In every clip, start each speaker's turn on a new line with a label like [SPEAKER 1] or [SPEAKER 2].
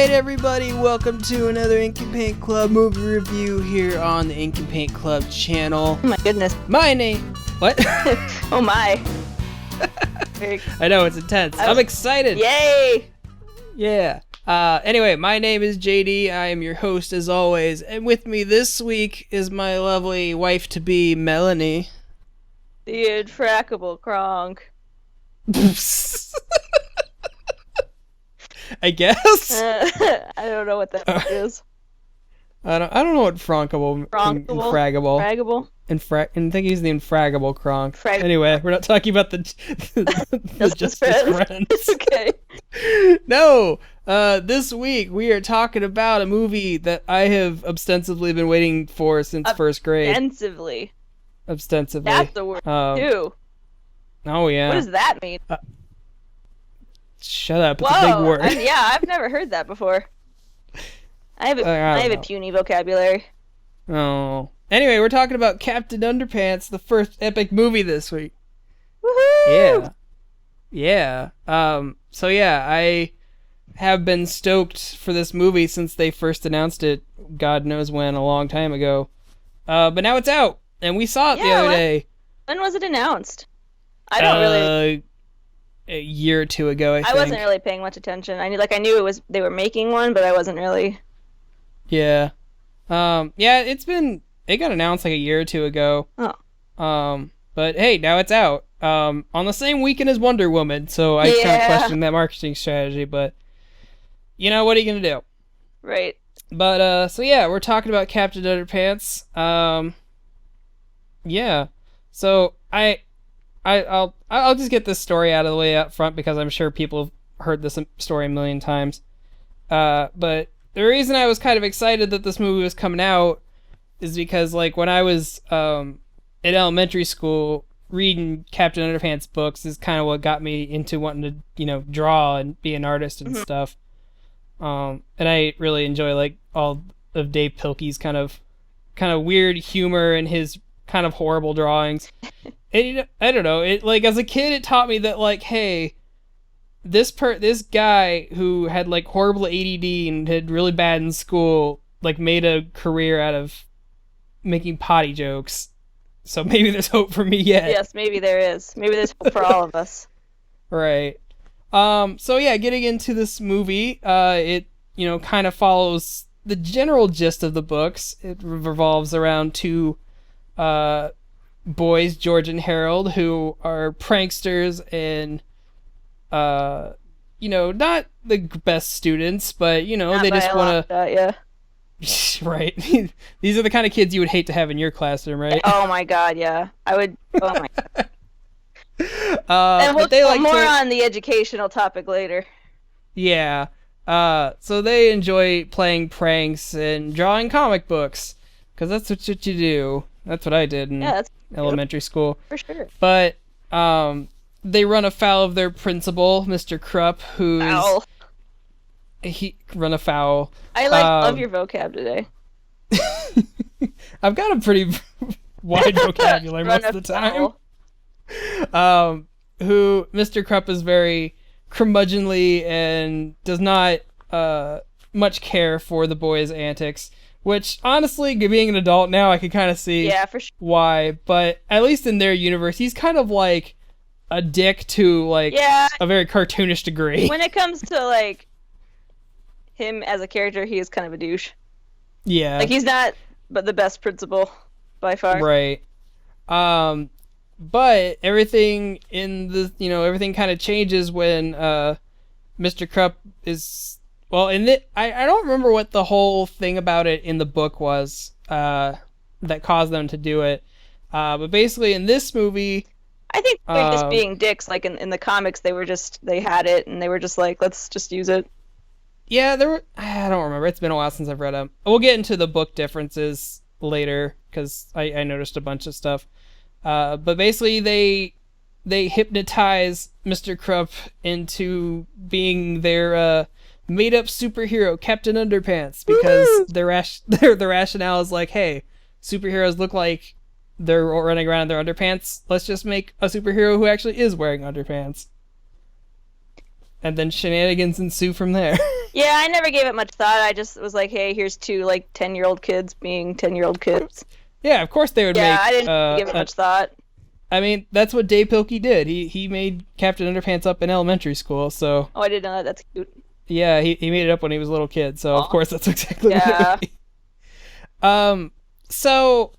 [SPEAKER 1] Alright everybody, welcome to another Ink and Paint Club movie review here on the Ink and Paint Club channel.
[SPEAKER 2] Oh my goodness.
[SPEAKER 1] My name... What?
[SPEAKER 2] Oh my.
[SPEAKER 1] I know, it's intense. I'm excited.
[SPEAKER 2] Yay!
[SPEAKER 1] Yeah. Anyway, my name is JD. I am your host as always. And with me this week is my lovely wife-to-be, Melanie.
[SPEAKER 2] The infrackable Kronk.
[SPEAKER 1] I guess.
[SPEAKER 2] I don't know what that is.
[SPEAKER 1] I don't know what frankable.
[SPEAKER 2] Infraggable.
[SPEAKER 1] I think he's the infraggable Kronk. Anyway, we're not talking about the Justice Friends.
[SPEAKER 2] Okay.
[SPEAKER 1] No. This week we are talking about a movie that I have ostensibly been waiting for since first grade. Ostensively.
[SPEAKER 2] That's the word too.
[SPEAKER 1] Oh yeah.
[SPEAKER 2] What does that mean?
[SPEAKER 1] Shut up! It's a big word.
[SPEAKER 2] I've never heard that before. I have a puny vocabulary.
[SPEAKER 1] Oh. Anyway, we're talking about Captain Underpants, the first epic movie this week.
[SPEAKER 2] Woohoo!
[SPEAKER 1] Yeah. So yeah, I have been stoked for this movie since they first announced it. God knows when, a long time ago. But now it's out, and we saw it the other day.
[SPEAKER 2] When was it announced? I don't really.
[SPEAKER 1] A year or two ago, I think.
[SPEAKER 2] I wasn't really paying much attention. I knew they were making one, but I wasn't really.
[SPEAKER 1] Yeah. It got announced like a year or two ago.
[SPEAKER 2] Oh.
[SPEAKER 1] But hey, now it's out. On the same weekend as Wonder Woman, so I can't question that marketing strategy, but you know, what are you gonna do?
[SPEAKER 2] Right.
[SPEAKER 1] But so yeah, we're talking about Captain Underpants. Yeah. So I'll just get this story out of the way up front because I'm sure people have heard this story a million times. But the reason I was kind of excited that this movie was coming out is because, like, when I was in elementary school, reading Captain Underpants books is kind of what got me into wanting to, you know, draw and be an artist and stuff. And I really enjoy, like, all of Dave Pilkey's kind of weird humor and his kind of horrible drawings. And, I don't know, it, like, as a kid, it taught me that, like, hey, this guy who had, like, horrible ADD and had really bad in school, like, made a career out of making potty jokes. So maybe there's hope for me yet.
[SPEAKER 2] Yes, maybe there is. Maybe there's hope for all of us.
[SPEAKER 1] Right. So yeah, getting into this movie, it, you know, kind of follows the general gist of the books. It revolves around two, boys, George and Harold, who are pranksters and, you know, not the best students, but, you know,
[SPEAKER 2] Not
[SPEAKER 1] they just want
[SPEAKER 2] to... yeah.
[SPEAKER 1] Right. These are the kind of kids you would hate to have in your classroom, right?
[SPEAKER 2] Oh my god, yeah. I would... Oh my god.
[SPEAKER 1] And
[SPEAKER 2] we'll go more on the educational topic later.
[SPEAKER 1] Yeah. So they enjoy playing pranks and drawing comic books, because that's what you do. That's what I did in elementary school.
[SPEAKER 2] For sure.
[SPEAKER 1] But they run afoul of their principal, Mr. Krupp, who's... run afoul.
[SPEAKER 2] I love your vocab today.
[SPEAKER 1] I've got a pretty wide vocabulary most of the time. Who Mr. Krupp is very curmudgeonly and does not much care for the boys' antics, which honestly, being an adult now, I can kind of see
[SPEAKER 2] for sure.
[SPEAKER 1] why, but at least in their universe, he's kind of like a dick to, like, a very cartoonish degree.
[SPEAKER 2] When it comes to, like, him as a character, he is kind of a douche.
[SPEAKER 1] Yeah.
[SPEAKER 2] Like, he's not but the best principal by far.
[SPEAKER 1] Right. But everything in the, you know, everything kind of changes when Mr. Krupp is, well, I don't remember what the whole thing about it in the book was that caused them to do it. But basically in this movie,
[SPEAKER 2] I think they're just being dicks. Like in the comics, they had it and they were just like, let's just use it.
[SPEAKER 1] Yeah, I don't remember. It's been a while since I've read them. We'll get into the book differences later, because I noticed a bunch of stuff. But basically, they hypnotize Mr. Krupp into being their made-up superhero, Captain Underpants, because their rationale is like, hey, superheroes look like they're running around in their underpants. Let's just make a superhero who actually is wearing underpants. And then shenanigans ensue from there.
[SPEAKER 2] Yeah, I never gave it much thought. I just was like, hey, here's two like 10-year-old kids being 10-year-old kids.
[SPEAKER 1] Yeah, of course they would
[SPEAKER 2] Yeah,
[SPEAKER 1] make.
[SPEAKER 2] I didn't give it much thought.
[SPEAKER 1] I mean, that's what Dave Pilkey did. He made Captain Underpants up in elementary school. So
[SPEAKER 2] Oh, I didn't know that. That's cute.
[SPEAKER 1] yeah, he made it up when he was a little kid. So
[SPEAKER 2] Aw.
[SPEAKER 1] of course that's exactly what
[SPEAKER 2] Yeah.
[SPEAKER 1] it would be. So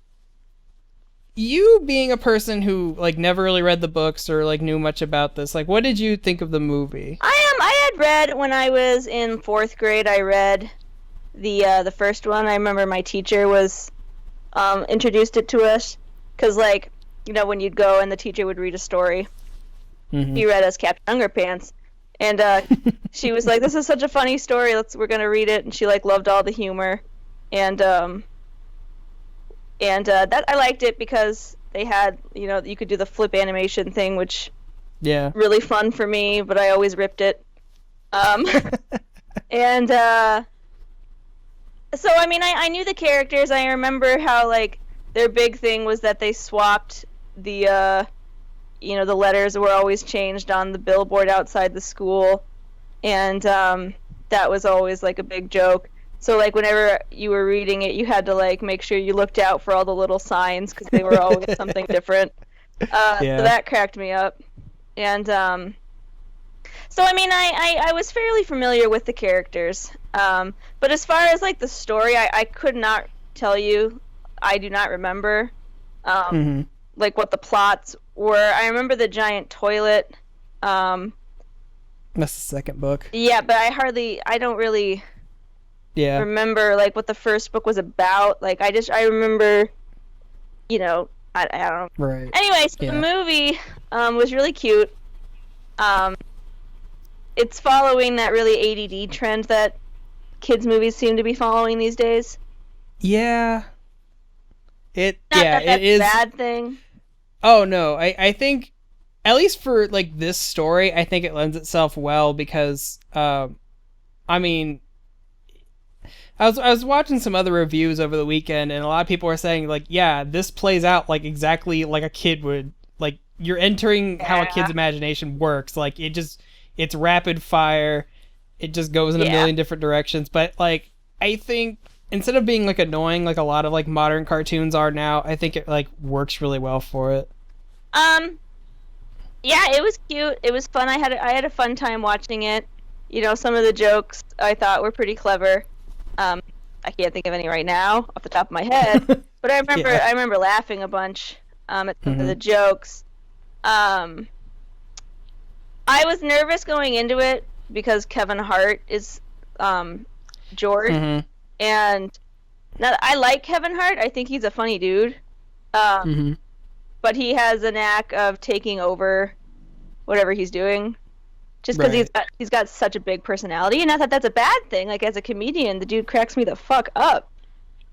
[SPEAKER 1] you being a person who like never really read the books or like knew much about this, like what did you think of the movie?
[SPEAKER 2] I had read when I was in 4th grade. I read the first one. I remember my teacher was introduced it to us because like when you'd go and the teacher would read a story, he read us Captain Underpants, and she was like, "This is such a funny story. We're gonna read it." And she like loved all the humor, and that I liked it because they had you could do the flip animation thing, which really fun for me, but I always ripped it. And so I mean I knew the characters. I remember how like their big thing was that they swapped the the letters were always changed on the billboard outside the school, and that was always like a big joke. So like whenever you were reading it, you had to like make sure you looked out for all the little signs because they were always something different. So that cracked me up. And so I mean I was fairly familiar with the characters. But as far as like the story, I could not tell you. I do not remember like what the plots were. I remember the giant toilet.
[SPEAKER 1] That's the second book.
[SPEAKER 2] Yeah, but I don't really remember like what the first book was about. Like I remember, I don't know.
[SPEAKER 1] Right.
[SPEAKER 2] Anyway, so the movie was really cute. It's following that really ADD trend that kids movies seem to be following these days.
[SPEAKER 1] Yeah. It
[SPEAKER 2] that's
[SPEAKER 1] is
[SPEAKER 2] a bad thing.
[SPEAKER 1] Oh no, I think at least for like this story, I think it lends itself well because I mean I was watching some other reviews over the weekend and a lot of people were saying like, yeah, this plays out like exactly like a kid would. Like you're entering how a kid's imagination works. Like it's rapid fire. It just goes in a million different directions. But like I think instead of being like annoying like a lot of like modern cartoons are now, I think it like works really well for it.
[SPEAKER 2] Yeah, it was cute. It was fun. I had a fun time watching it. Some of the jokes I thought were pretty clever. I can't think of any right now off the top of my head, but I remember laughing a bunch at some of the jokes. I was nervous going into it because Kevin Hart is George, and now I like Kevin Hart. I think he's a funny dude. But he has a knack of taking over whatever he's doing, just because he's got such a big personality. And not that that's a bad thing. Like as a comedian, the dude cracks me the fuck up.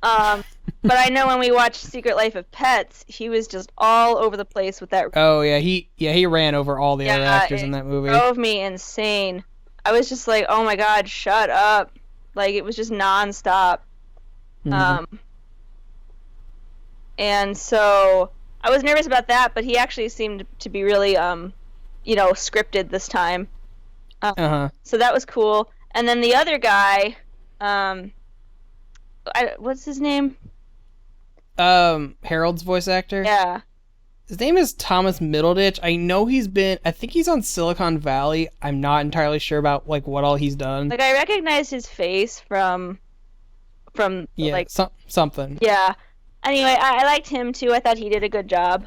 [SPEAKER 2] But I know when we watched Secret Life of Pets, he was just all over the place with that.
[SPEAKER 1] Oh yeah, he ran over all the other actors in that movie.
[SPEAKER 2] It drove me insane. I was just like, oh my god, shut up! Like it was just nonstop. And so I was nervous about that, but he actually seemed to be really, scripted this time. So that was cool. And then the other guy, what's his name?
[SPEAKER 1] Harold's voice actor?
[SPEAKER 2] Yeah.
[SPEAKER 1] His name is Thomas Middleditch. I think he's on Silicon Valley. I'm not entirely sure about, like, what all he's done.
[SPEAKER 2] Like, I recognized his face from
[SPEAKER 1] something.
[SPEAKER 2] Yeah. Anyway, I liked him, too. I thought he did a good job.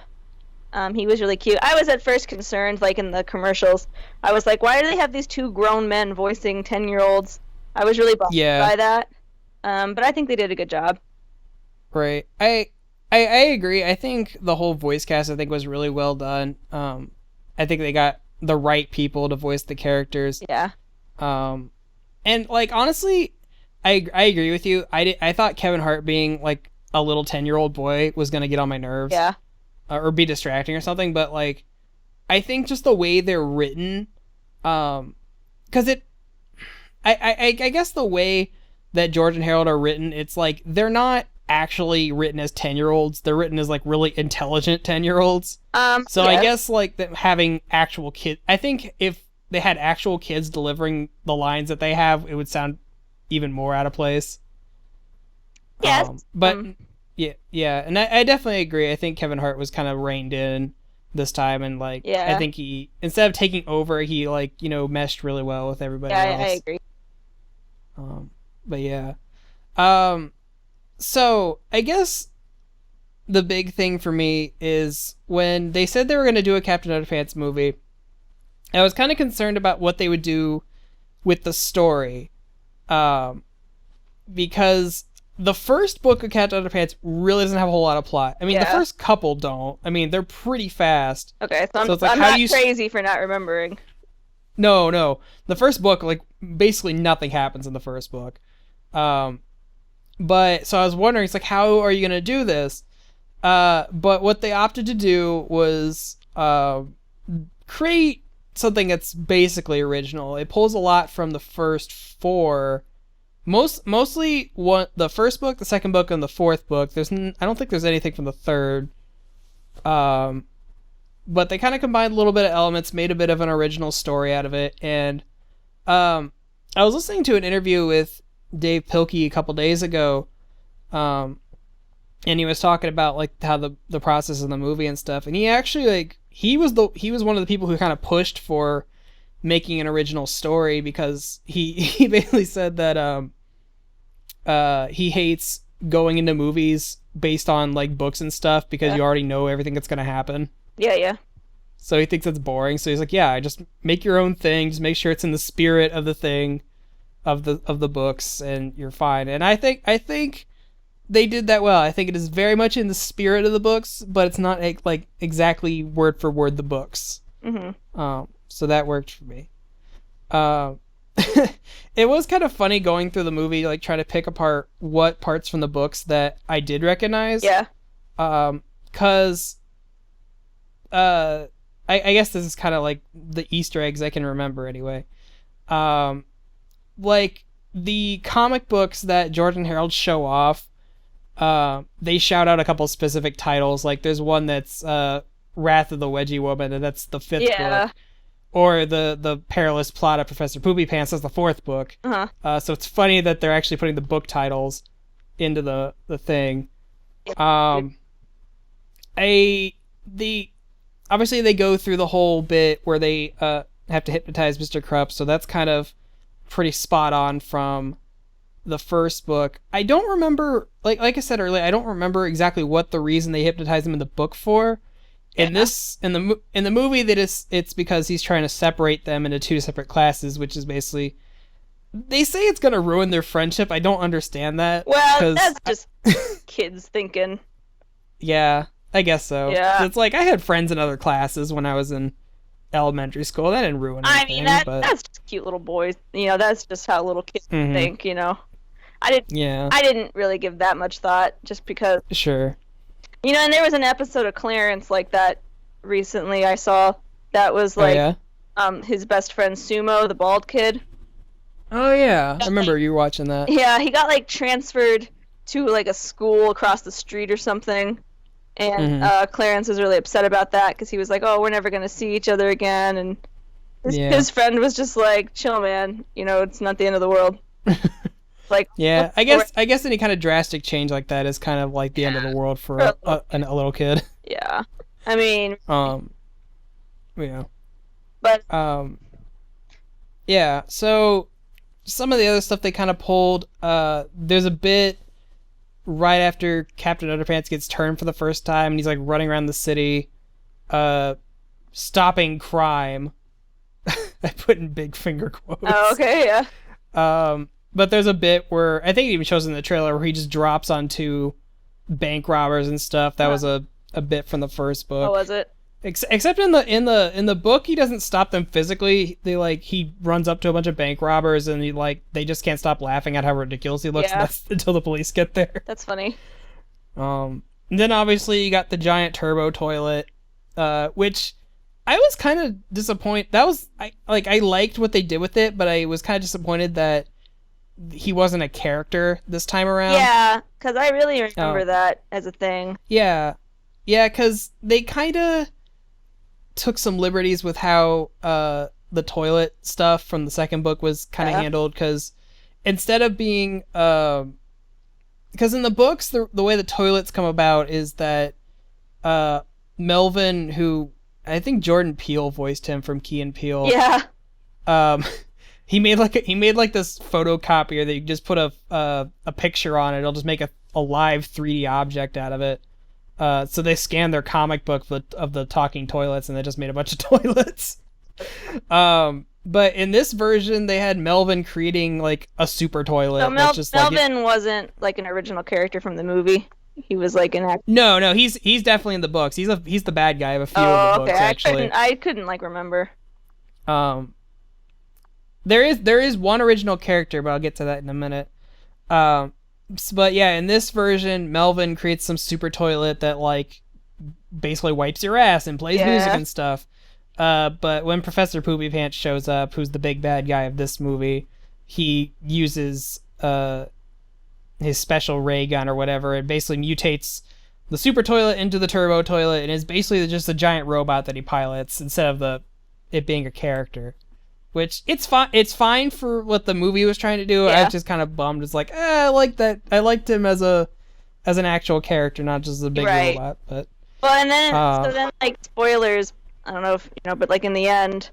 [SPEAKER 2] He was really cute. I was at first concerned, like, in the commercials. I was like, why do they have these two grown men voicing 10-year-olds? I was really bummed by that. But I think they did a good job.
[SPEAKER 1] Right. I agree. I think the whole voice cast was really well done. I think they got the right people to voice the characters.
[SPEAKER 2] Yeah.
[SPEAKER 1] And like honestly, I agree with you. I thought Kevin Hart being like a little 10-year-old boy was gonna get on my nerves.
[SPEAKER 2] Yeah.
[SPEAKER 1] Or be distracting or something. But like, I think just the way they're written, because I guess the way that George and Harold are written, it's like they're not actually written as 10-year-olds. They're written as like really intelligent 10-year-olds. So I guess like them having actual kids, I think if they had actual kids delivering the lines that they have, it would sound even more out of place.
[SPEAKER 2] Yes.
[SPEAKER 1] But yeah, and I definitely agree. I think Kevin Hart was kind of reined in this time, and like I think he, instead of taking over, he like, you know, meshed really well with everybody else.
[SPEAKER 2] I agree.
[SPEAKER 1] But yeah. So I guess the big thing for me is when they said they were going to do a Captain Underpants movie, I was kind of concerned about what they would do with the story. Because the first book of Captain Underpants really doesn't have a whole lot of plot. I mean, the first couple don't. I mean, they're pretty fast.
[SPEAKER 2] Okay, so it's like, I'm not crazy for not remembering.
[SPEAKER 1] No. The first book, like, basically nothing happens in the first book. But, so I was wondering, it's like, how are you going to do this? But what they opted to do was create something that's basically original. It pulls a lot from the first four. Mostly the first book, the second book, and the fourth book. I don't think there's anything from the third. But they kind of combined a little bit of elements, made a bit of an original story out of it. And I was listening to an interview with Dave Pilkey a couple days ago, and he was talking about like how the process of the movie and stuff. And he actually like he was one of the people who kind of pushed for making an original story, because he basically said that he hates going into movies based on like books and stuff, because you already know everything that's gonna happen. Yeah. So he thinks it's boring. So he's like, yeah, just make your own thing. Just make sure it's in the spirit of the thing, of the books, and you're fine. And I think they did that well. I think it is very much in the spirit of the books, but it's not like exactly word for word the books. Mm-hmm. So that worked for me. It was kind of funny going through the movie, like trying to pick apart what parts from the books that I did recognize. Yeah. Cause I guess this is kind of like the Easter eggs I can remember anyway. Like the comic books that George and Harold show off, they shout out a couple specific titles. Like there's one that's Wrath of the Wedgie Woman, and that's the fifth book. Or the Perilous Plot of Professor Poopy Pants, that's the fourth book. So it's funny that they're actually putting the book titles into the thing. Obviously they go through the whole bit where they have to hypnotize Mr. Krupp, so that's kind of pretty spot on from the first book. I don't remember, like I said earlier, I don't remember exactly what the reason they hypnotized him in the book for. In the movie, it's because he's trying to separate them into two separate classes, which is basically, they say it's gonna ruin their friendship. I don't understand that.
[SPEAKER 2] Well, that's just kids thinking.
[SPEAKER 1] Yeah, I guess so. Yeah, it's like I had friends in other classes when I was in elementary school. That didn't ruin anything. I mean,
[SPEAKER 2] that's just cute little boys. You know, that's just how little kids think. You know, I didn't really give that much thought, just because.
[SPEAKER 1] Sure.
[SPEAKER 2] You know, and there was an episode of Clarence like that recently I saw that was like his best friend Sumo, the bald kid.
[SPEAKER 1] Oh yeah, I remember you watching that.
[SPEAKER 2] Yeah, he got like transferred to like a school across the street or something, and Clarence was really upset about that, because he was like, "Oh, we're never gonna see each other again," and his friend was just like, "Chill, man. You know, it's not the end of the world." Like,
[SPEAKER 1] yeah, I guess any kind of drastic change like that is kind of like the end of the world for a little kid.
[SPEAKER 2] Yeah, I mean,
[SPEAKER 1] yeah,
[SPEAKER 2] but
[SPEAKER 1] yeah. So some of the other stuff they kind of pulled. There's a bit right after Captain Underpants gets turned for the first time, and he's like running around the city, stopping crime. I put in big finger quotes.
[SPEAKER 2] Oh, okay, yeah.
[SPEAKER 1] But there's a bit where, I think it even shows in the trailer, where he just drops onto bank robbers and stuff. That was a bit from the first book.
[SPEAKER 2] Oh, was it?
[SPEAKER 1] Except in the book, he doesn't stop them physically. He runs up to a bunch of bank robbers, and they just can't stop laughing at how ridiculous he looks.
[SPEAKER 2] Yeah.
[SPEAKER 1] Until the police get there.
[SPEAKER 2] That's funny.
[SPEAKER 1] And then obviously you got the giant turbo toilet, which I was kind of disappointed. I liked what they did with it, but I was kind of disappointed that he wasn't a character this time around.
[SPEAKER 2] Yeah, because I really remember that as a thing.
[SPEAKER 1] Yeah, because they kind of took some liberties with how the toilet stuff from the second book was kind of handled, because instead of being because in the books the way the toilets come about is that Melvin, who I think Jordan Peele voiced him from Key and Peele, he made this photocopier that you just put a picture on it. It'll just make a live 3D object out of it. So they scanned their comic book of the talking toilets, and they just made a bunch of toilets. But in this version, they had Melvin creating like a super toilet.
[SPEAKER 2] So
[SPEAKER 1] Melvin
[SPEAKER 2] wasn't like an original character from the movie. He was like an actor.
[SPEAKER 1] No, he's definitely in the books. He's the bad guy of a few of the books, actually.
[SPEAKER 2] I couldn't like remember.
[SPEAKER 1] There is one original character, but I'll get to that in a minute. But yeah, in this version, Melvin creates some super toilet that like basically wipes your ass and plays music and stuff. But when Professor Poopy Pants shows up, who's the big bad guy of this movie, he uses his special ray gun or whatever. It basically mutates the super toilet into the turbo toilet, and is basically just a giant robot that he pilots instead of it being a character. Which it's fine for what the movie was trying to do. I was just kind of bummed. It's like, I like that. I liked him as an actual character, not just a big robot. But
[SPEAKER 2] and then like spoilers. I don't know if you know, but like in the end,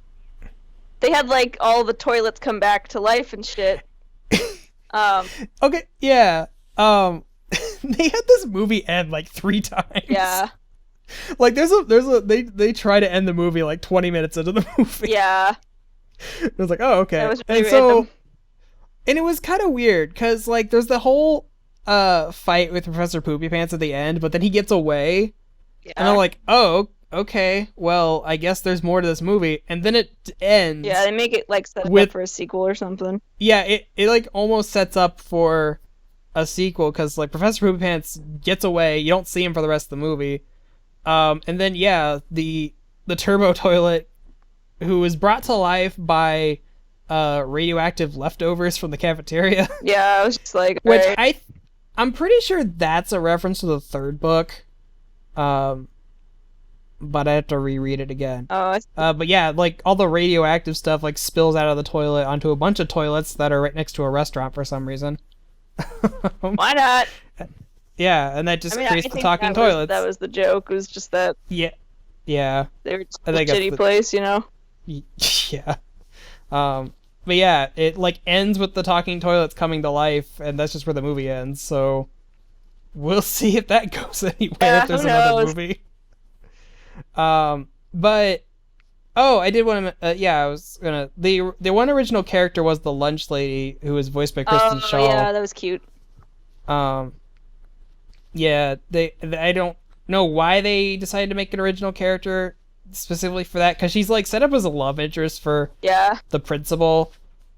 [SPEAKER 2] they had like all the toilets come back to life and shit.
[SPEAKER 1] Okay, yeah. They had this movie end like 3 times.
[SPEAKER 2] Yeah.
[SPEAKER 1] Like they try to end the movie like 20 minutes into the movie.
[SPEAKER 2] Yeah.
[SPEAKER 1] I was like, oh, okay.
[SPEAKER 2] That was really random.
[SPEAKER 1] And it was kind of weird because like there's the whole fight with Professor Poopy Pants at the end, but then he gets away, and I'm like, oh, okay. Well, I guess there's more to this movie, and then it ends.
[SPEAKER 2] Yeah, they make it like set up for a sequel or something.
[SPEAKER 1] Yeah, it like almost sets up for a sequel because like Professor Poopy Pants gets away, you don't see him for the rest of the movie, and then the turbo toilet, who was brought to life by radioactive leftovers from the cafeteria.
[SPEAKER 2] Yeah, I was just like,
[SPEAKER 1] which I'm pretty sure that's a reference to the third book, but I have to reread it again. But yeah, like all the radioactive stuff like spills out of the toilet onto a bunch of toilets that are right next to a restaurant for some reason.
[SPEAKER 2] Why not?
[SPEAKER 1] Yeah, and that just creates the talking toilets.
[SPEAKER 2] That was the joke. It was just that.
[SPEAKER 1] Yeah.
[SPEAKER 2] They were just a shitty place, you know.
[SPEAKER 1] Yeah. But yeah, it like ends with the talking toilets coming to life, and that's just where the movie ends. So we'll see if that goes anywhere. If there's another movie. But I did want to. I was gonna. The one original character was the lunch lady, who was voiced by Kristen Shaw.
[SPEAKER 2] Yeah, that was cute.
[SPEAKER 1] Yeah, I don't know why they decided to make an original character specifically for that, because she's like set up as a love interest for the principal,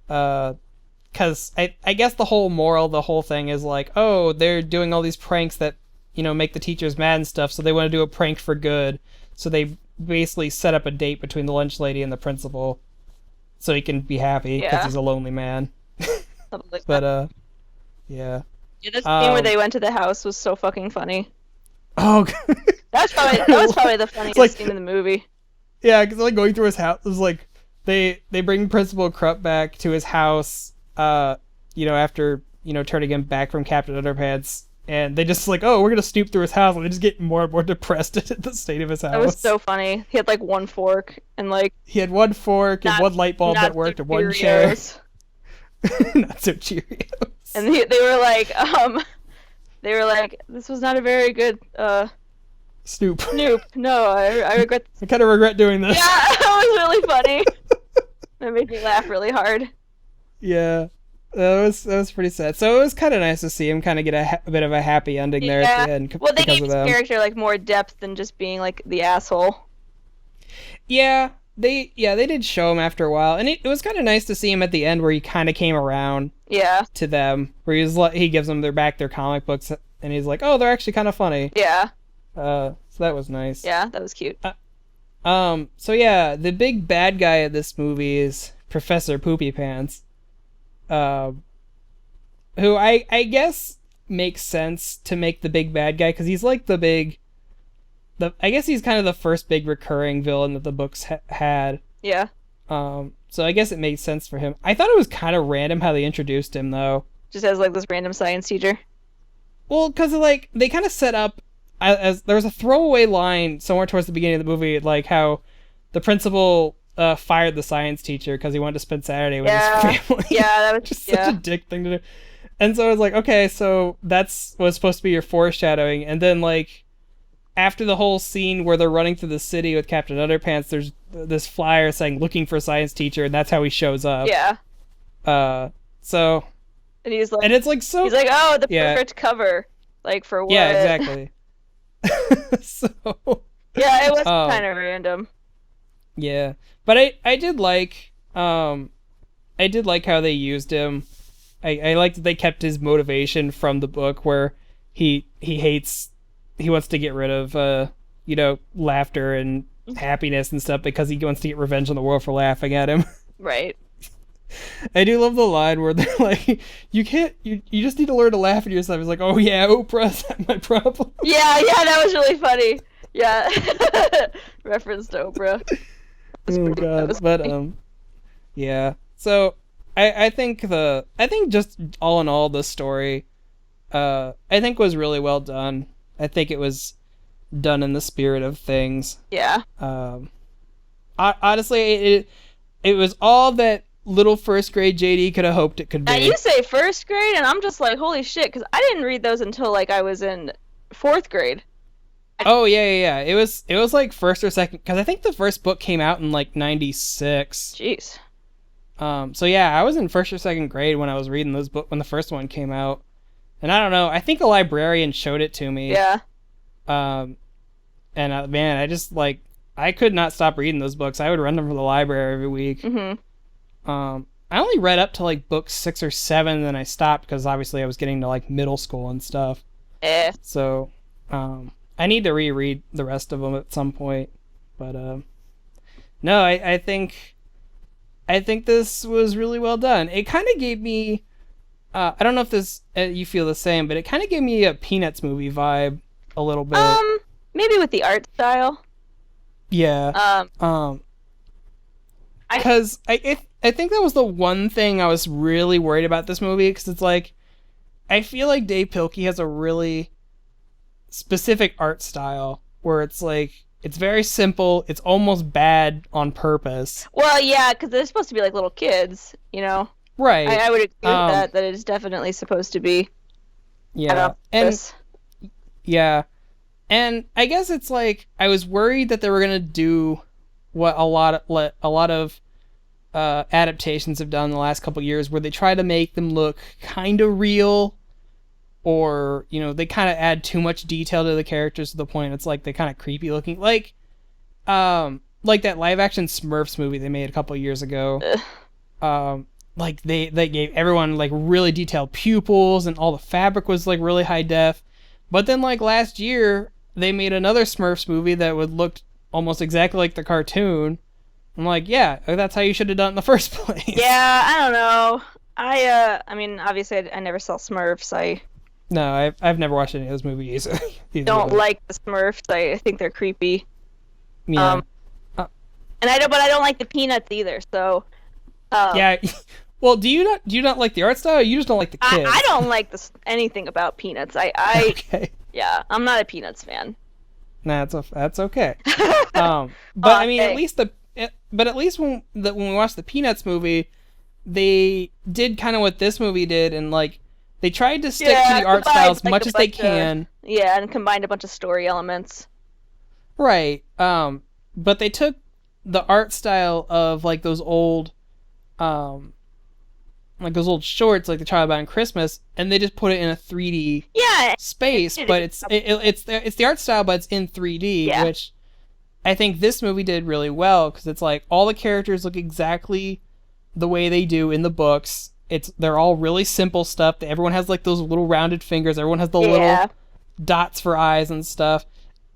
[SPEAKER 1] because I guess the whole moral of the whole thing is like, oh, they're doing all these pranks that, you know, make the teachers mad and stuff, so they want to do a prank for good, so they basically set up a date between the lunch lady and the principal so he can be happy because he's a lonely man.
[SPEAKER 2] Like
[SPEAKER 1] but yeah,
[SPEAKER 2] this scene where they went to the house was so fucking funny.
[SPEAKER 1] Oh,
[SPEAKER 2] that was probably the funniest scene in the movie.
[SPEAKER 1] Yeah, because like going through his house, it was like they bring Principal Krupp back to his house, you know, after, you know, turning him back from Captain Underpants, and they just like, oh, we're gonna snoop through his house, and they just get more and more depressed at the state of his house.
[SPEAKER 2] That was so funny. He had like one fork and like
[SPEAKER 1] he had one fork and one light bulb that worked and one chair. Not so Cheerios.
[SPEAKER 2] And they were like, this was not a very good
[SPEAKER 1] Snoop.
[SPEAKER 2] No, I regret.
[SPEAKER 1] I kind of regret doing this.
[SPEAKER 2] Yeah, that was really funny. That made me laugh really hard.
[SPEAKER 1] Yeah, that was pretty sad. So it was kind of nice to see him kind of get a bit of a happy ending there at the end.
[SPEAKER 2] Well, they gave his character like more depth than just being like the asshole.
[SPEAKER 1] Yeah, they did show him after a while, and it was kind of nice to see him at the end where he kind of came around. Yeah. To them, where he gives them their comic books, and he's like, oh, they're actually kind of funny. Yeah. So that was nice.
[SPEAKER 2] Yeah, that was cute.
[SPEAKER 1] So yeah, the big bad guy of this movie is Professor Poopy Pants, who I guess makes sense to make the big bad guy, because he's like I guess he's kind of the first big recurring villain that the books had. Yeah. So I guess it made sense for him. I thought it was kind of random how they introduced him, though.
[SPEAKER 2] Just as like this random science teacher.
[SPEAKER 1] Well, because like they kind of set up as there was a throwaway line somewhere towards the beginning of the movie, like how the principal fired the science teacher because he wanted to spend Saturday with his family.
[SPEAKER 2] Yeah, that was
[SPEAKER 1] just such a dick thing to do. And so I was like, okay, so that's what's supposed to be your foreshadowing. And then like after the whole scene where they're running through the city with Captain Underpants, there's this flyer saying "looking for science teacher," and that's how he shows up.
[SPEAKER 2] Yeah.
[SPEAKER 1] So.
[SPEAKER 2] And he's like,
[SPEAKER 1] and it's like so.
[SPEAKER 2] He's like, oh, the perfect cover, like for what?
[SPEAKER 1] Yeah, exactly. So.
[SPEAKER 2] Yeah, it was kind of random.
[SPEAKER 1] Yeah, but I did like how they used him. I liked that they kept his motivation from the book where he wants to get rid of laughter and happiness and stuff because he wants to get revenge on the world for laughing at him.
[SPEAKER 2] Right.
[SPEAKER 1] I do love the line where they're like, you just need to learn to laugh at yourself. He's like, oh yeah, Oprah's my problem.
[SPEAKER 2] Yeah, that was really funny. Yeah. Reference to Oprah.
[SPEAKER 1] Oh god. But yeah. So I think just all in all the story I think was really well done. I think it was done in the spirit of things.
[SPEAKER 2] Yeah.
[SPEAKER 1] Honestly it was all that little first grade JD could have hoped it could be.
[SPEAKER 2] Now you say first grade, and I'm just like, holy shit, because I didn't read those until like I was in 4th grade.
[SPEAKER 1] Oh yeah. It was like first or second, because I think the first book came out in like '96.
[SPEAKER 2] Jeez.
[SPEAKER 1] So yeah, I was in first or second grade when I was reading those books when the first one came out, and I don't know. I think a librarian showed it to me.
[SPEAKER 2] Yeah.
[SPEAKER 1] And man, I just like I could not stop reading those books. I would run them from the library every week.
[SPEAKER 2] Mm-hmm.
[SPEAKER 1] I only read up to like book 6 or 7, and then I stopped because obviously I was getting to like middle school and stuff. So, I need to reread the rest of them at some point. But no, I think this was really well done. It kind of gave me, I don't know if this you feel the same, but it kind of gave me a Peanuts movie vibe a little bit.
[SPEAKER 2] Maybe with the art style.
[SPEAKER 1] Yeah. Because I think that was the one thing I was really worried about this movie, because it's like, I feel like Dave Pilkey has a really specific art style where it's like, it's very simple, it's almost bad on purpose.
[SPEAKER 2] Well, yeah, because they're supposed to be like little kids, you know?
[SPEAKER 1] Right.
[SPEAKER 2] I would agree with that it is definitely supposed to be.
[SPEAKER 1] Yeah. And I guess it's like, I was worried that they were going to do what a lot of adaptations have done in the last couple years, where they try to make them look kind of real, or they kind of add too much detail to the characters to the point it's like they're kind of creepy looking, like that live action Smurfs movie they made a couple years ago. Like they gave everyone like really detailed pupils, and all the fabric was like really high def. But then like last year they made another Smurfs movie that would look almost exactly like the cartoon. I'm like, yeah, that's how you should have done it in the first place.
[SPEAKER 2] Yeah, I don't know. I mean, obviously, I never saw Smurfs.
[SPEAKER 1] No, I've never watched any of those movies.
[SPEAKER 2] Don't like the Smurfs. I think they're creepy.
[SPEAKER 1] Yeah.
[SPEAKER 2] But I don't like the Peanuts either. So.
[SPEAKER 1] Yeah. Well, do you not like the art style? Or you just don't like the kids.
[SPEAKER 2] I don't like anything about Peanuts.
[SPEAKER 1] Okay.
[SPEAKER 2] Yeah, I'm not a Peanuts fan.
[SPEAKER 1] Nah, that's okay. But I mean, at least when we watched the Peanuts movie, they did kind of what this movie did, and like they tried to stick to the art style as much as they can.
[SPEAKER 2] And combined a bunch of story elements.
[SPEAKER 1] Right. But they took the art style of like those old shorts, like the Child About Christmas, and they just put it in a 3D space. But it's the art style, but it's in 3D, which I think this movie did really well, because it's like all the characters look exactly the way they do in the books. They're all really simple stuff. Everyone has like those little rounded fingers. Everyone has the little dots for eyes and stuff.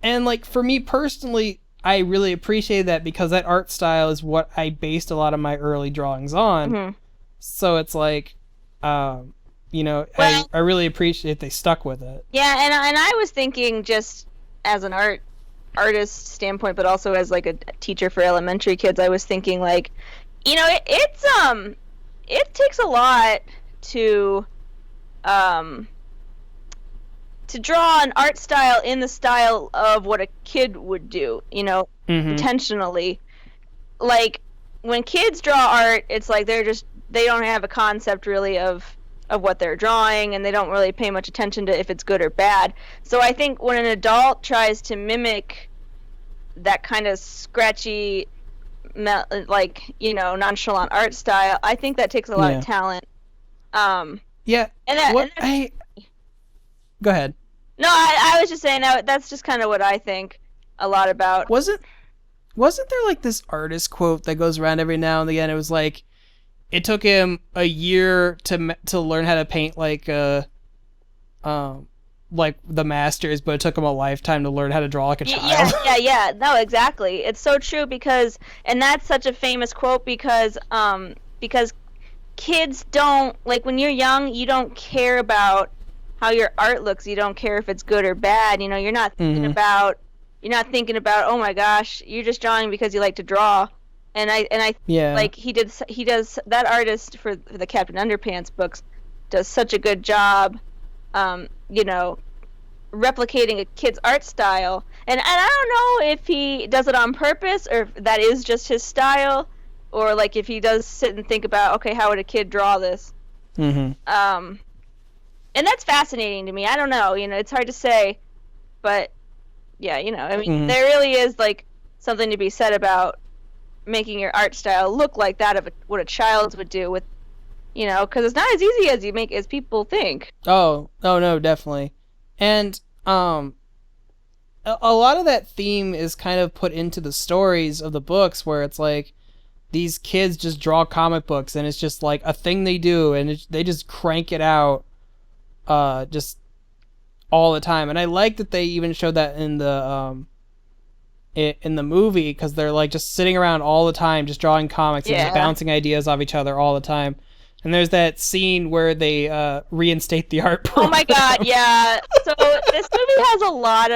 [SPEAKER 1] And like for me personally, I really appreciate that, because that art style is what I based a lot of my early drawings on. Mm-hmm. So it's like, I really appreciate they stuck with it.
[SPEAKER 2] Yeah, and I was thinking, just as an artist standpoint, but also as like a teacher for elementary kids, I was thinking like, it takes a lot to um to draw an art style in the style of what a kid would do, intentionally. Like when kids draw art, it's like they don't have a concept really of what they're drawing, and they don't really pay much attention to if it's good or bad. So I think when an adult tries to mimic that kind of scratchy, nonchalant art style, I think that takes a lot of talent.
[SPEAKER 1] Yeah. Go ahead.
[SPEAKER 2] No, I was just saying that's just kind of what I think a lot about.
[SPEAKER 1] Wasn't there like this artist quote that goes around every now and again? It was like, it took him a year to learn how to paint like the masters, but it took him a lifetime to learn how to draw like a child.
[SPEAKER 2] Yeah. No, exactly. It's so true and that's such a famous quote because kids don't, like, when you're young, you don't care about how your art looks. You don't care if it's good or bad. You're not thinking about oh my gosh, you're just drawing because you like to draw. And I like he does that artist for the Captain Underpants books does such a good job, replicating a kid's art style. And I don't know if he does it on purpose or if that is just his style, or like if he does sit and think about, okay, how would a kid draw this? And that's fascinating to me. I don't know, it's hard to say, but yeah, there really is like something to be said about making your art style look like that of what a child would do with, because it's not as easy as people think.
[SPEAKER 1] Oh no, definitely. And a lot of that theme is kind of put into the stories of the books, where it's like these kids just draw comic books and it's just like a thing they do, and they just crank it out just all the time. And I like that they even showed that in the movie, because they're like just sitting around all the time just drawing comics and just bouncing ideas off each other all the time. And there's that scene where they reinstate the art program.
[SPEAKER 2] Oh my god, yeah. So this movie has a lot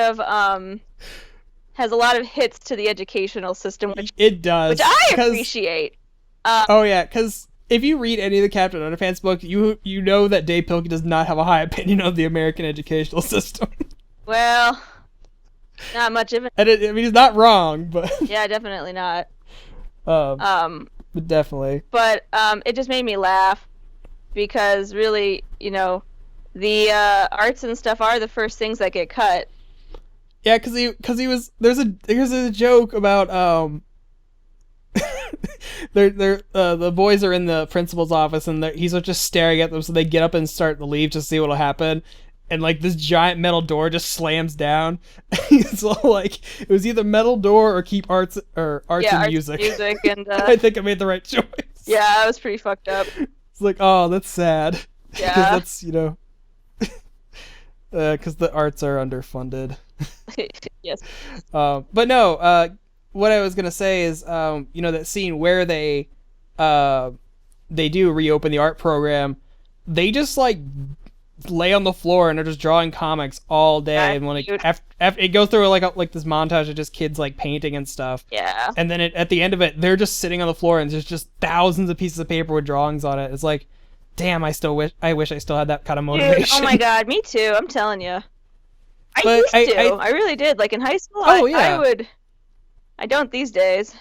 [SPEAKER 2] of hits to the educational system, which
[SPEAKER 1] it does,
[SPEAKER 2] which I appreciate.
[SPEAKER 1] Because if you read any of the Captain Underpants book, you know that Dave Pilkey does not have a high opinion of the American educational system.
[SPEAKER 2] Well, not much of it.
[SPEAKER 1] And he's not wrong, but
[SPEAKER 2] yeah, definitely not.
[SPEAKER 1] But definitely.
[SPEAKER 2] But it just made me laugh because really, the arts and stuff are the first things that get cut.
[SPEAKER 1] Yeah, because he was there's a joke about the boys are in the principal's office and he's just staring at them, so they get up and start to leave to see what'll happen. And like this giant metal door just slams down. So like it was either metal door or keep arts and music.
[SPEAKER 2] And
[SPEAKER 1] I think I made the right choice.
[SPEAKER 2] Yeah, it was pretty fucked up.
[SPEAKER 1] It's like, oh, that's sad.
[SPEAKER 2] Yeah,
[SPEAKER 1] that's because the arts are underfunded.
[SPEAKER 2] Yes.
[SPEAKER 1] But no. What I was gonna say is, that scene where they do reopen the art program, they just like lay on the floor and are just drawing comics all day. And when it goes through like this montage of just kids like painting and stuff.
[SPEAKER 2] Yeah.
[SPEAKER 1] And then at the end of it, they're just sitting on the floor and there's just thousands of pieces of paper with drawings on it. It's like, damn, I wish I still had that kind of motivation.
[SPEAKER 2] Dude, oh my god, me too. I'm telling you. I really did. Like in high school, I would. I don't these days.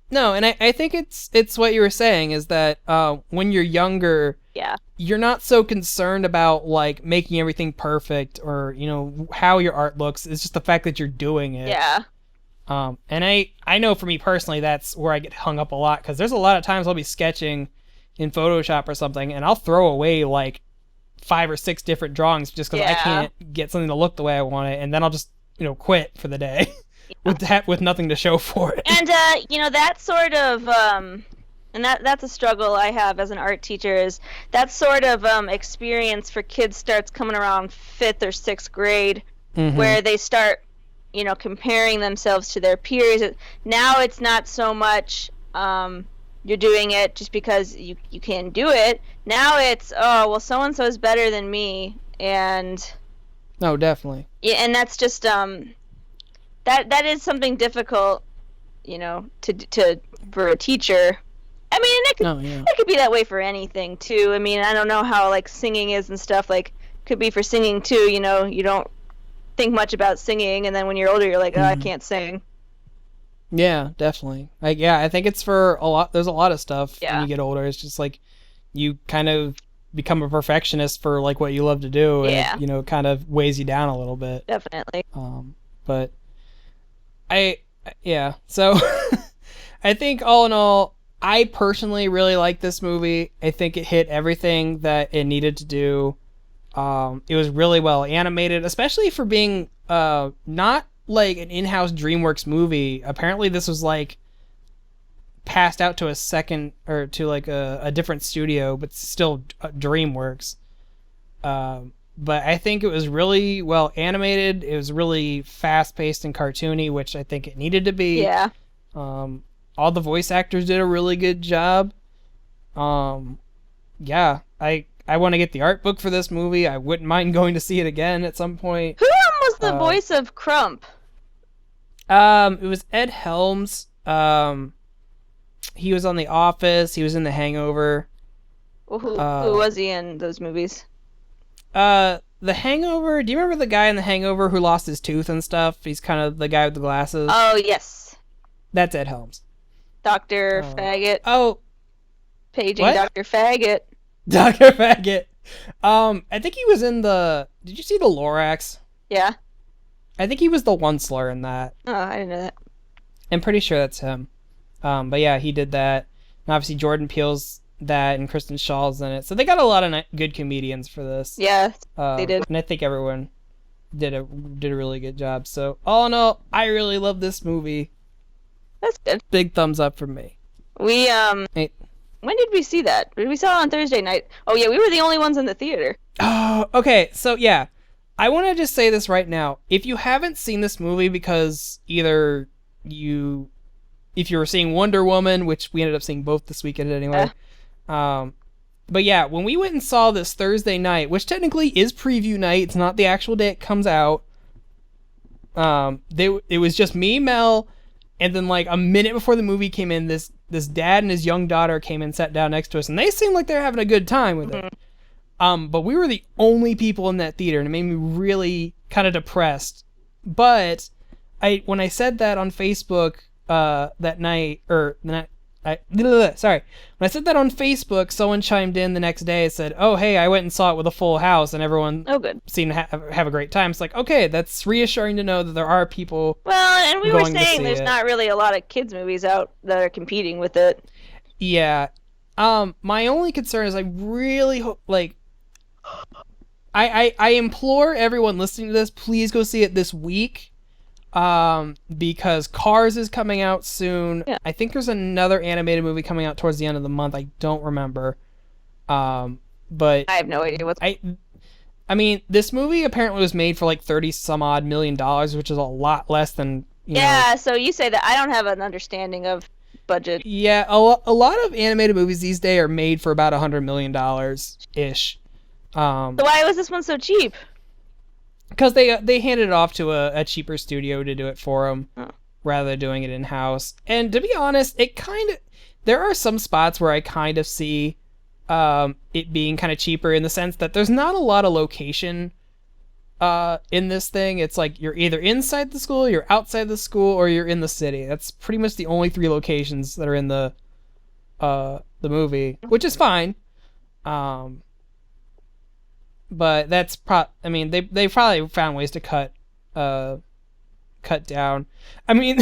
[SPEAKER 1] No, and I think it's what you were saying is that when you're younger, you're not so concerned about like making everything perfect or how your art looks. It's just the fact that you're doing it.
[SPEAKER 2] Yeah.
[SPEAKER 1] And I know for me personally, that's where I get hung up a lot, because there's a lot of times I'll be sketching in Photoshop or something, and I'll throw away like 5 or 6 different drawings just because I can't get something to look the way I want it, and then I'll just quit for the day. With nothing to show for it. And
[SPEAKER 2] that sort of and that's a struggle I have as an art teacher, is that sort of experience for kids starts coming around 5th or 6th grade, where they start comparing themselves to their peers. Now it's not so much you're doing it just because you can do it. Now it's, oh well, so and so is better than me, and
[SPEAKER 1] no, definitely.
[SPEAKER 2] Yeah, and that's just that is something difficult, to for a teacher, I mean,
[SPEAKER 1] Oh yeah.
[SPEAKER 2] it could be that way for anything too. I mean, I don't know how like singing is and stuff. Like, could be for singing too. You know, you don't think much about singing, and then when you're older, you're like, oh, I can't sing.
[SPEAKER 1] Yeah, definitely. Like, yeah, I think it's for a lot. There's a lot of stuff when
[SPEAKER 2] Yeah.
[SPEAKER 1] you get older. It's just like you kind of become a perfectionist for like what you love to do, and
[SPEAKER 2] Yeah.
[SPEAKER 1] it kind of weighs you down a little bit.
[SPEAKER 2] Definitely.
[SPEAKER 1] But I, yeah. So I think all in all, I personally really like this movie. I think it hit everything that it needed to do. It was really well animated, especially for being not like an in-house DreamWorks movie. Apparently, this was like passed out to a second or to like a different studio, but still DreamWorks. But I think it was really well animated. It was really fast-paced and cartoony, which I think it needed to be.
[SPEAKER 2] Yeah.
[SPEAKER 1] All the voice actors did a really good job. Yeah, I want to get the art book for this movie. I wouldn't mind going to see it again at some point.
[SPEAKER 2] Who was the voice of Crump?
[SPEAKER 1] It was Ed Helms. He was on The Office. He was in The Hangover.
[SPEAKER 2] Well, who was he in those movies?
[SPEAKER 1] The Hangover. Do you remember the guy in The Hangover who lost his tooth and stuff? He's kind of the guy with the glasses.
[SPEAKER 2] Oh, yes.
[SPEAKER 1] That's Ed Helms.
[SPEAKER 2] Dr. Faggot.
[SPEAKER 1] Oh.
[SPEAKER 2] Paging
[SPEAKER 1] What?
[SPEAKER 2] Dr. Faggot.
[SPEAKER 1] Dr. Faggot. I think he was in the... Did you see the Lorax?
[SPEAKER 2] Yeah.
[SPEAKER 1] I think he was the one slur in that.
[SPEAKER 2] Oh, I didn't know that.
[SPEAKER 1] I'm pretty sure that's him. But yeah, he did that. And obviously Jordan Peele's that and Kristen Shaw's in it. So they got a lot of good comedians for this.
[SPEAKER 2] Yeah, they did.
[SPEAKER 1] And I think everyone did a really good job. So all in all, I really love this movie.
[SPEAKER 2] That's good.
[SPEAKER 1] Big thumbs up from me.
[SPEAKER 2] We,
[SPEAKER 1] Hey.
[SPEAKER 2] When did we see that? Did we saw it on Thursday night? Oh, yeah, we were the only ones in the theater.
[SPEAKER 1] Oh, okay. So yeah, I want to just say this right now. If you haven't seen this movie because either if you were seeing Wonder Woman, which we ended up seeing both this weekend anyway. But yeah, when we went and saw this Thursday night, which technically is preview night, it's not the actual day it comes out. It was just me, Mel, and then like a minute before the movie came in, this dad and his young daughter came and sat down next to us, and they seemed like they were having a good time with it. But we were the only people in that theater, and it made me really kind of depressed. But when I said that on Facebook that night, or the night, sorry, when I said that on Facebook, someone chimed in the next day and said, "Oh, hey, I went and saw it with a full house, and everyone
[SPEAKER 2] good.
[SPEAKER 1] seemed to have a great time." It's like, okay, that's reassuring to know that there are people.
[SPEAKER 2] Well, and we were saying there's
[SPEAKER 1] it.
[SPEAKER 2] not really a lot of kids movies out that are competing with it.
[SPEAKER 1] Yeah. My only concern is I really hope, like, I implore everyone listening to this, please go see it this week. Because Cars is coming out soon.
[SPEAKER 2] Yeah.
[SPEAKER 1] I think there's another animated movie coming out towards the end of the month. I don't remember. But
[SPEAKER 2] I have no idea what's...
[SPEAKER 1] I mean, this movie apparently was made for like $30 some odd million, which is a lot less than,
[SPEAKER 2] Yeah, so you say that. I don't have an understanding of budget.
[SPEAKER 1] Yeah, a lot of animated movies these days are made for about $100 million ish.
[SPEAKER 2] So why was this one so cheap?
[SPEAKER 1] Because they handed it off to a cheaper studio to do it for them, rather than doing it in house. And to be honest, there are some spots where I kind of see it being kind of cheaper in the sense that there's not a lot of location in this thing. It's like you're either inside the school, you're outside the school, or you're in the city. That's pretty much the only 3 locations that are in the movie, which is fine. But that's I mean, they probably found ways to cut down. I mean,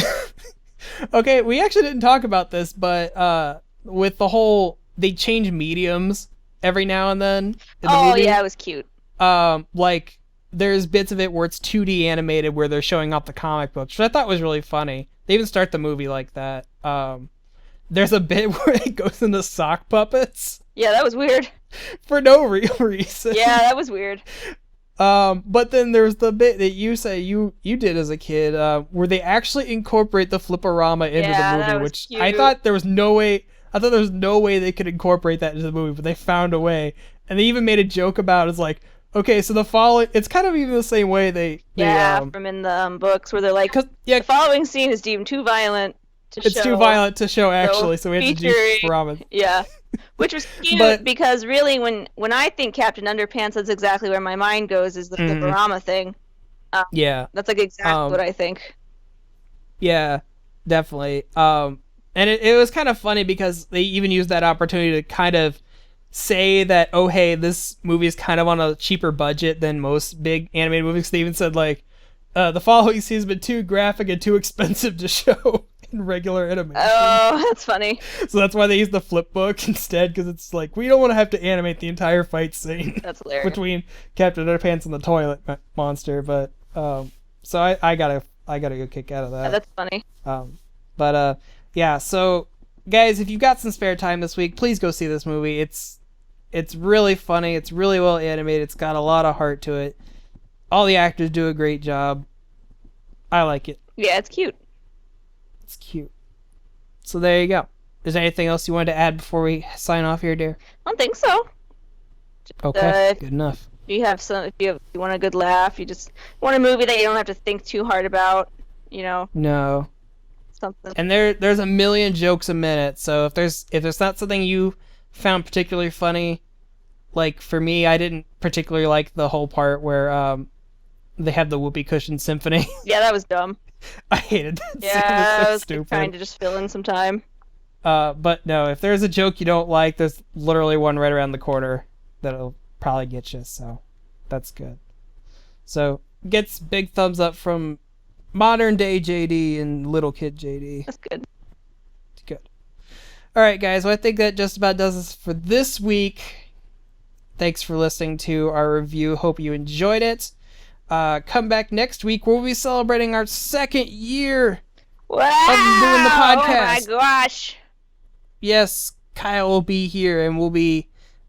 [SPEAKER 1] okay, we actually didn't talk about this, but with the whole, they change mediums every now and then in the movie.
[SPEAKER 2] Yeah, it was cute.
[SPEAKER 1] Like there's bits of it where it's 2D animated where they're showing off the comic books, which I thought was really funny. They even start the movie like that. There's a bit where it goes into sock puppets.
[SPEAKER 2] Yeah, that was weird.
[SPEAKER 1] For no real reason.
[SPEAKER 2] Yeah, that was weird.
[SPEAKER 1] But then there's the bit that you say you did as a kid, where they actually incorporate the Flipperama into the movie,
[SPEAKER 2] that was
[SPEAKER 1] which
[SPEAKER 2] cute.
[SPEAKER 1] I thought there was no way they could incorporate that into the movie, but they found a way. And they even made a joke about it. It's like, okay, so the following, it's kind of even the same way they
[SPEAKER 2] from in the books where they're like, the following scene is deemed too violent. to
[SPEAKER 1] It's
[SPEAKER 2] show.
[SPEAKER 1] too violent to show actually, so we had to do
[SPEAKER 2] featuring-
[SPEAKER 1] Brahma.
[SPEAKER 2] Yeah, which was cute
[SPEAKER 1] But-
[SPEAKER 2] because really, when I think Captain Underpants, that's exactly where my mind goes is the Flipperama thing.
[SPEAKER 1] Yeah.
[SPEAKER 2] That's like exactly what I think.
[SPEAKER 1] Yeah, definitely. And it was kind of funny because they even used that opportunity to kind of say that, oh, hey, this movie is kind of on a cheaper budget than most big animated movies. They even said, like, the following scene has been too graphic and too expensive to show in regular animation.
[SPEAKER 2] Oh, that's funny.
[SPEAKER 1] So that's why they used the flip book instead, because it's like, we don't want to have to animate the entire fight scene
[SPEAKER 2] That's hilarious.
[SPEAKER 1] between Captain Underpants and the toilet monster. But, so I got a good kick out of that.
[SPEAKER 2] Yeah, that's funny.
[SPEAKER 1] Yeah, so guys, if you've got some spare time this week, please go see this movie. It's really funny, it's really well animated, it's got a lot of heart to it. All the actors do a great job. I like it.
[SPEAKER 2] Yeah, it's cute.
[SPEAKER 1] It's cute. So there you go. Is there anything else you wanted to add before we sign off here, dear?
[SPEAKER 2] I don't think so.
[SPEAKER 1] Okay, good enough.
[SPEAKER 2] If you want a good laugh, you just want a movie that you don't have to think too hard about,
[SPEAKER 1] No.
[SPEAKER 2] something.
[SPEAKER 1] And there's a million jokes a minute, so if there's not something you found particularly funny, like for me, I didn't particularly like the whole part where they have the whoopee cushion symphony.
[SPEAKER 2] Yeah, that was dumb.
[SPEAKER 1] I hated that.
[SPEAKER 2] Yeah,
[SPEAKER 1] It was
[SPEAKER 2] I
[SPEAKER 1] so
[SPEAKER 2] was
[SPEAKER 1] stupid.
[SPEAKER 2] trying to just fill in some time.
[SPEAKER 1] But no, if there's a joke you don't like, there's literally one right around the corner that'll probably get you, so that's good. So gets big thumbs up from modern day JD and little kid JD.
[SPEAKER 2] That's good.
[SPEAKER 1] Good. All right, guys. Well, I think that just about does this for this week. Thanks for listening to our review. Hope you enjoyed it. Come back next week. We'll be celebrating our 2nd year.
[SPEAKER 2] Wow!
[SPEAKER 1] doing the podcast.
[SPEAKER 2] Oh my gosh!
[SPEAKER 1] Yes, Kyle will be here and we'll be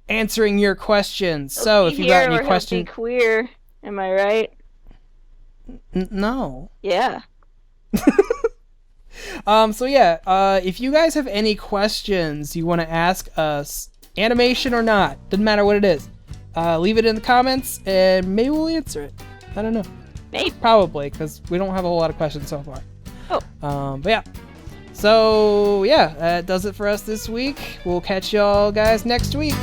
[SPEAKER 1] answering your questions. So if you got any questions,
[SPEAKER 2] queer. Am I right?
[SPEAKER 1] No.
[SPEAKER 2] Yeah.
[SPEAKER 1] So yeah, if you guys have any questions you want to ask us, animation or not, doesn't matter what it is, leave it in the comments and maybe we'll answer it. I don't know.
[SPEAKER 2] Maybe.
[SPEAKER 1] Probably, because we don't have a whole lot of questions so far.
[SPEAKER 2] Oh.
[SPEAKER 1] But yeah. So yeah, that does it for us this week. We'll catch y'all guys next week.